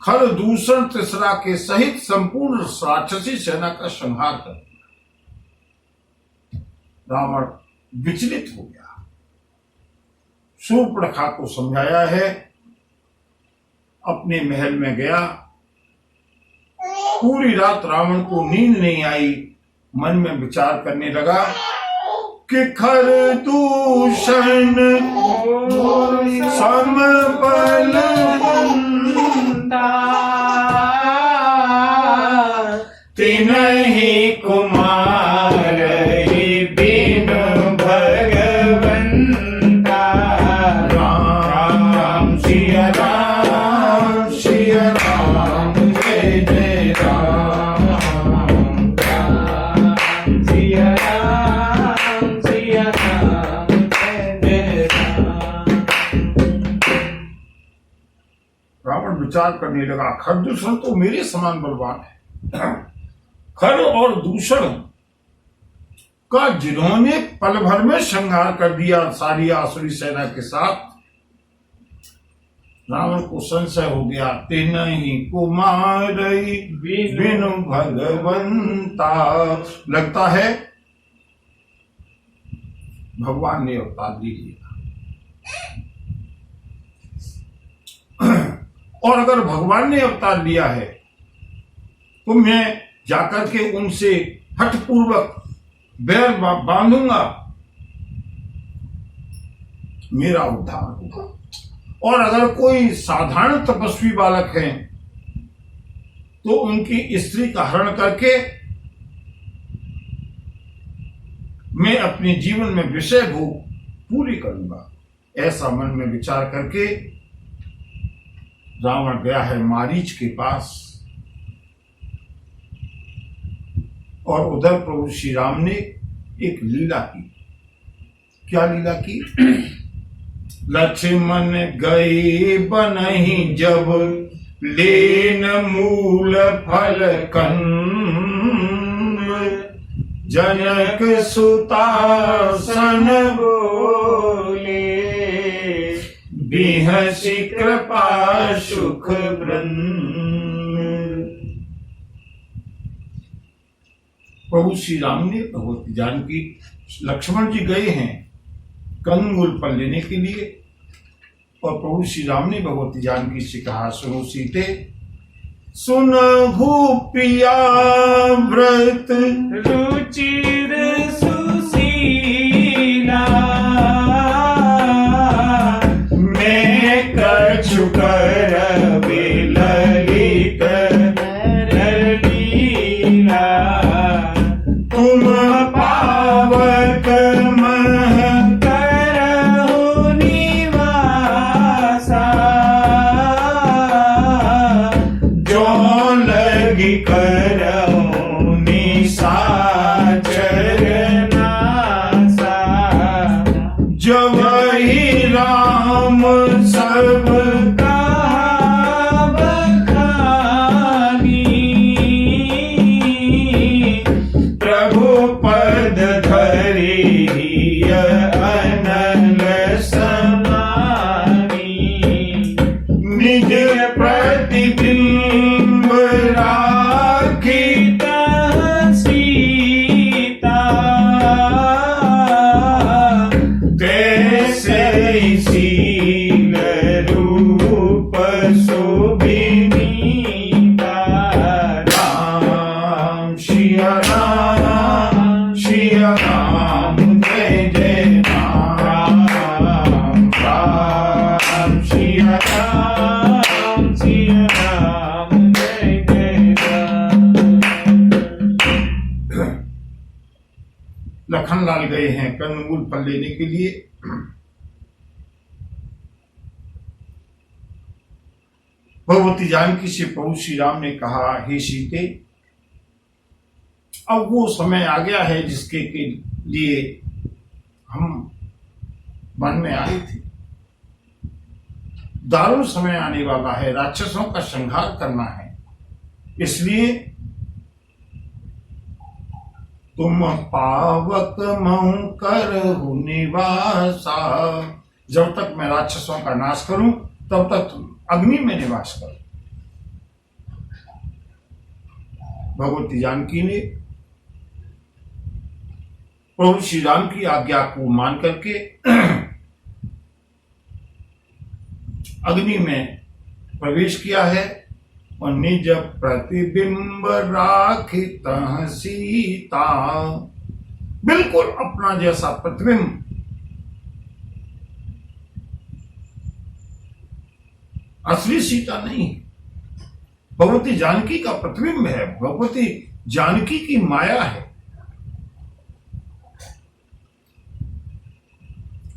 खरदूषण तीसरा के सहित संपूर्ण राक्षसी सेना का संहार कर दिया। रावण विचलित हो गया। शूर्पणखा को समझाया है, अपने महल में गया। पूरी रात रावण को नींद नहीं आई। मन में विचार करने लगा कि खरदूषण समबल तिनहि कुमार बिनु भगवंता। राम सिया राम, सिया राम जय जय राम। राम सिया राम, सिया राम जय जय राम। रावण विचार करने लगा, खरदूषण तो मेरे समान बलवान है। खर और दूषण का जिन्होंने पल भर में संहार कर दिया सारी आसुरी सेना के साथ, रावण को संशय हो गया। तिनहि कुमार बिनु भगवंता। लगता है भगवान ने अवतार ले लिया। और अगर भगवान ने अवतार लिया है तो मैं जाकर के उनसे हठपूर्वक बैर बांधूंगा, मेरा उद्धार होगा। और अगर कोई साधारण तपस्वी बालक है तो उनकी स्त्री का हरण करके मैं अपने जीवन में विषय भोग पूरी करूंगा। ऐसा मन में विचार करके रावण गया है मारीच के पास और उधर प्रभु श्री राम ने एक लीला की। क्या लीला की? लक्ष्मण गए बनहि जब लेन मूल फल कंद, जनक सुतासन बोले बिहसी कृपा सुख वृंद। प्रभु श्री राम ने भगवती जानकी, लक्ष्मण जी गए हैं कंदमूल फल लेने के लिए, और प्रभु श्री राम ने भगवती जानकी से कहा, सुनो सीते, सुनहु प्रिया व्रत रुचिर सुशीला मैं कछु कर विललित लीला तुम पावक मह करहु निवासा जो लगी करहु निशाचर नासा जब ही राम सब कहा बखानी प्रभु पद धरि अनल समानी निज प्रतिबिंब राखी सीता कैसे शील रूप शोभिनीता। राम सिया राम सिया राम जय जय राम राम सिया राम सिया राम जय जय राम। लखनलाल गए हैं कंदमूल फल लेने के लिए। भगवती जानकी से प्रभु श्री राम ने कहा, हे सीते, अब वो समय आ गया है जिसके के लिए हम वन में आए थे। दारुण समय आने वाला है, राक्षसों का संहार करना है, इसलिए तुम पावक महु करहु निवासा। जब तक मैं राक्षसों का नाश करूं तब तक तुम अग्नि में निवास करो। भगवती जानकी ने प्रभु श्री राम की आज्ञा को मान करके अग्नि में प्रवेश किया है और निज प्रतिबिंब राखित सीता, बिल्कुल अपना जैसा प्रतिबिंब असली सीता नहीं, भगवती जानकी का प्रतिबिंब है, भगवती जानकी की माया है।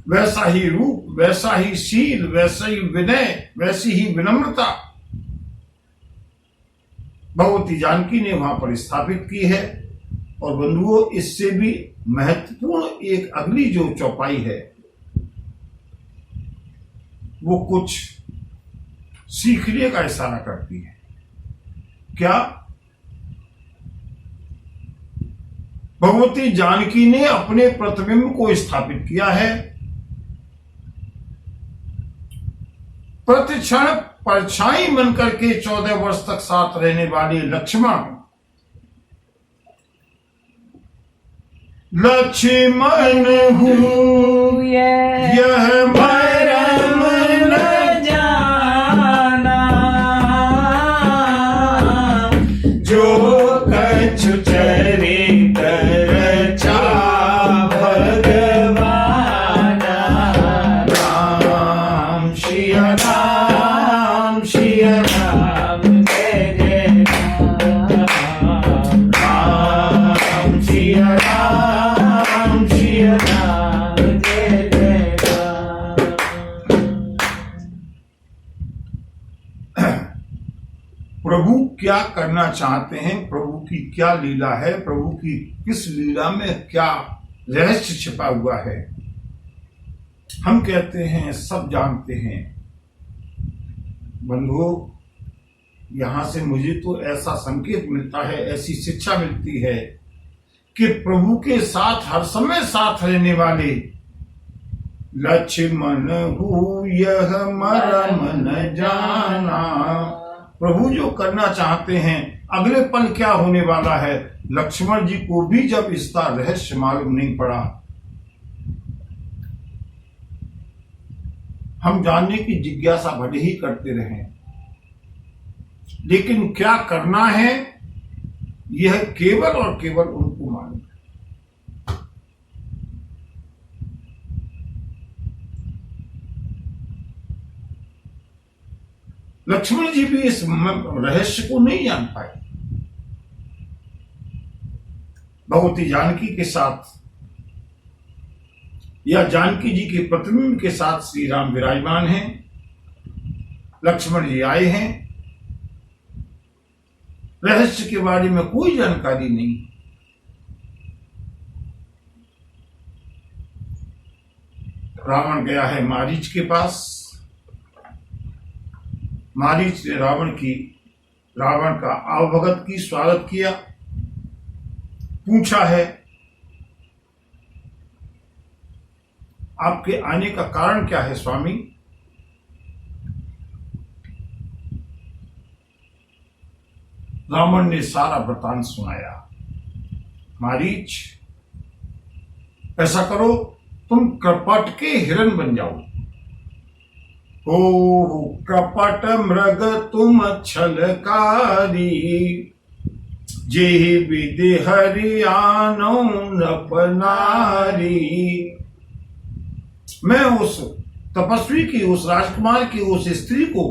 वैसा ही रूप, वैसा ही शील, वैसा ही विनय, वैसी ही विनम्रता भगवती जानकी ने वहां पर स्थापित की है। और बंधुओं, इससे भी महत्वपूर्ण एक अगली जो चौपाई है वो कुछ सीखने का इशारा करती है। क्या? भगवती जानकी ने अपने प्रतिबिंब को स्थापित किया है। प्रतिक्षण परछाई बनकर के 14 वर्ष तक साथ रहने वाले लक्ष्मण हूँ यह मरम न जाना, जो कछु चरित रचा भगवाना। राम सिया राम सिया राम जय जय राम, राम सिया राम सिया राम जय जय राम। प्रभु क्या करना चाहते हैं, प्रभु की क्या लीला है, प्रभु की किस लीला में क्या रहस्य छिपा हुआ है, हम कहते हैं सब जानते हैं। बंधुओं, यहां से मुझे तो ऐसा संकेत मिलता है, ऐसी शिक्षा मिलती है कि प्रभु के साथ हर समय साथ रहने वाले लक्ष्मण हूँ यह मरम न जाना। प्रभु जो करना चाहते हैं अगले पल क्या होने वाला है, लक्ष्मण जी को भी जब इसका रहस्य मालूम नहीं पड़ा। हम जानने की जिज्ञासा भले ही करते रहें, लेकिन क्या करना है यह केवल और केवल उनको मालूम है। लक्ष्मण जी भी इस रहस्य को नहीं जान पाए। भगवती जानकी के साथ या जानकी जी के प्रतिबिंब के साथ श्री राम विराजमान हैं। लक्ष्मण जी आए हैं, रहस्य के बारे में कोई जानकारी नहीं। रावण गया है मारीच के पास। मारीच ने रावण का आवभगत की, स्वागत किया, पूछा है आपके आने का कारण क्या है स्वामी। रावण ने सारा वृतांत सुनाया। मारीच, ऐसा करो तुम कपट के हिरण बन जाओ। ओ कपट मृग तुम छलकारी, जेहि विधि हरियानो नपनारी। मैं उस तपस्वी की, उस राजकुमार की, उस स्त्री को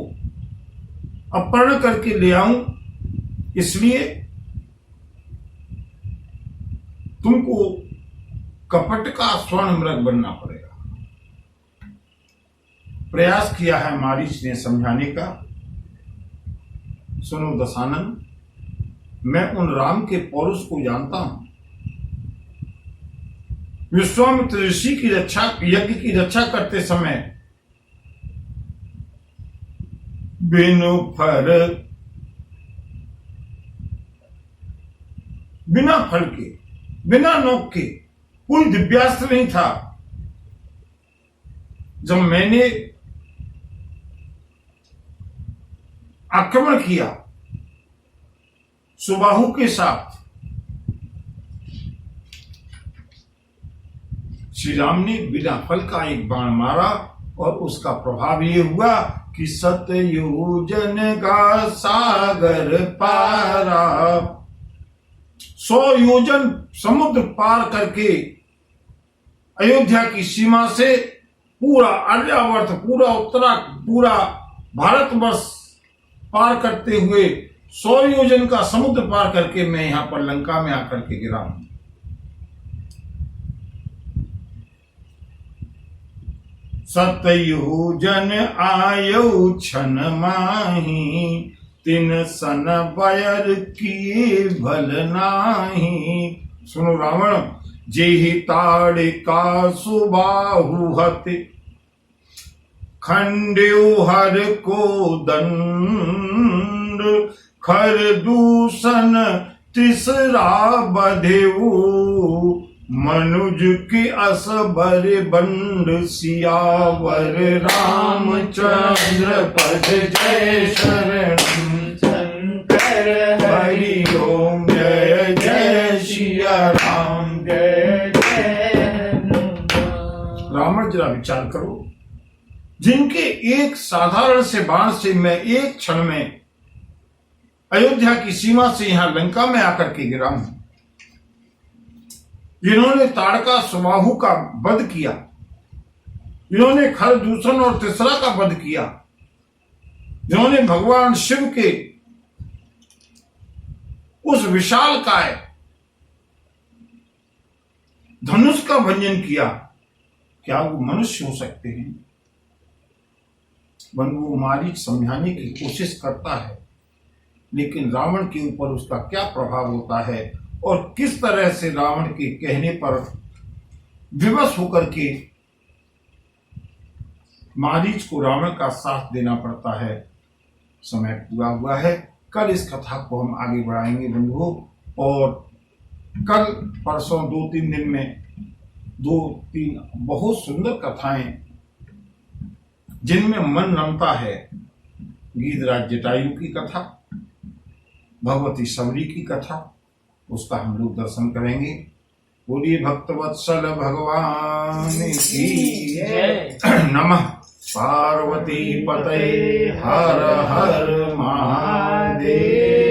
अपहरण करके ले आऊं, इसलिए तुमको कपट का स्वर्ण मृग बनना पड़ेगा। प्रयास किया है मारीच ने समझाने का। सुनो दशानन, मैं उन राम के पौरुष को जानता हूं। विश्वामित्र ऋषि की रक्षा, यज्ञ की रक्षा करते समय बिनु फर, बिना फल के, बिना नोक के, कोई दिव्यास्त्र नहीं था। जब मैंने आक्रमण किया सुबाहु के साथ, श्री राम ने बिना फल का एक बाण मारा और उसका प्रभाव ये हुआ कि सतयोजन का सागर पारा। 100 योजन समुद्र पार करके अयोध्या की सीमा से पूरा आर्यावर्त, पूरा उत्तराखंड, पूरा भारतवर्ष पार करते हुए 100 योजन का समुद्र पार करके मैं यहां पर लंका में आकर के गिरा हूं। सतयोजन आयौ छन माही, तिन सन बयर किए भल नाही। सुनो रावण, जेहि ताड़िका सुबाहु हते, खंड्यो हर को दंड, खर दूषण तिसरा बधेऊ, मनुज के असबर बंड, सियावर रामचंद्र पद जय शरण, शंकर हरि ओम जय जय सिया राम जय जय। रावण, जरा विचार करो, जिनके एक साधारण से बाण से मैं एक क्षण में अयोध्या की सीमा से यहां लंका में आकर के गिरा हूं, जिन्होंने ताड़का सुबाहु का वध किया, जिन्होंने खरदूषण और तिसरा का वध किया, जिन्होंने भगवान शिव के उस विशाल काय धनुष का भंजन किया, क्या वो मनुष्य हो सकते हैं? बंधु मारीच समझाने की कोशिश करता है, लेकिन रावण के ऊपर उसका क्या प्रभाव होता है और किस तरह से रावण के कहने पर विवश होकर के मारीच को रावण का साथ देना पड़ता है। समय पूरा हुआ है, कल इस कथा को हम आगे बढ़ाएंगे बंधुओं, और कल परसों 2-3 दिन में 2-3 बहुत सुंदर कथाएं जिनमें मन रमता है। गीधराज जटायु की कथा, भगवती सबरी की कथा, उसका हम लोग दर्शन करेंगे। बोलिए भक्तवत्सल भगवान की जय। नमः पार्वती पतये हर हर महादेव।